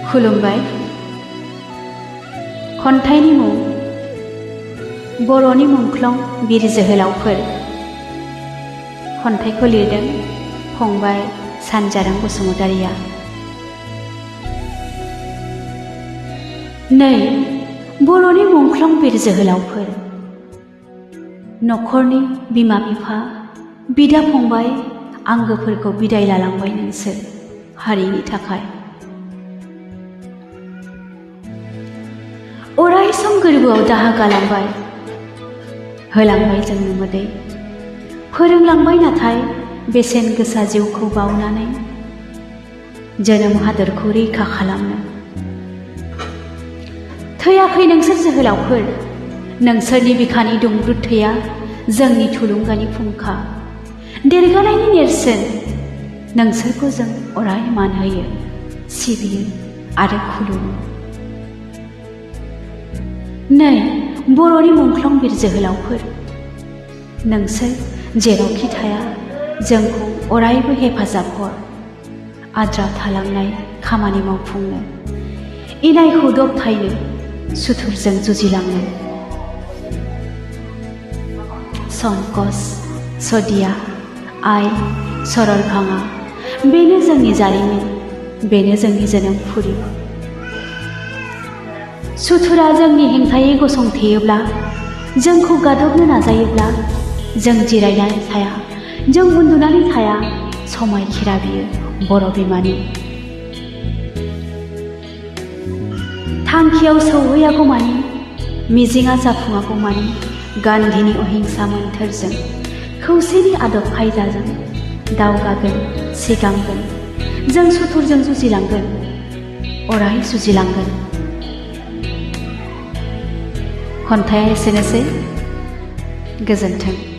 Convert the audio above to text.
खुलुमबाय। खन्थाइनि मुं बर'नि मुंख्लं बिर जोहोलावफोर। खन्थाइखौ लिरदों फंबाय सानजारां बसुमतारिया। नै बर'नि मुंख्लं बिर जोहोलावफोर, न'खरनि बिमा बिफा बिदा फंबाय आंगोफोरखौ बिदाय लालांबाय नोंसोर हारिनि थाखाय। अराय सम गोरबोआव दाहा गालांबाय, होलांबाय जोंनो मोदै, फोरोंलांबाय नाथाय बेसेन गोसा जिउखौ बावनानै जोनोम हादरखौ रैखा खालामनो। थैयाखै नोंसोर जोहोलावफोर, नोंसोरनि बिखानि दुंब्रुद थैया जोंनि थुलुंगानि फुंखा, देरगानायनि नेरसोन। नोंसोरखौ जों अराय मान होयो, सिबियो आरो खुलुमो। नै बर'नि मुंख्लं बिर जोहोलावफोर, नोंसोर जेरावखि थाया जोंखौ अरायबो हेफाजाब हर, आद्रा थालांनाय खामानि मावफुंनो, इनायखौ दबथायनो, सुथुरजों जुजिलांनो। संकस, सदिया, आइ, सरलपाङा, बेनो जोंनि जारिमिन, बेनो जोंनि जोनोमफुरि। सुथुरा जोंनि हेंथायै गसंथेयोब्ला, जोंखौ गादबनो नाजायोब्ला, जों जिरायनानै थाया, जों उन्दुनानै थाया, समायखिरा बियो बर' बिमानि। थांखियाव सौहैयागौमानि, मिजिंआ जाफुङागौमानि, गान्धीनि अहिंसा मोन्थोरजों, खौसेनि आदब खायदाजों दावगागोन, सिगांगोन, जों सुथुरजों जुजिलांगोन, अराय जुजिलांगोन। खन्थाइया एसेनोसै। गोजोन्थों।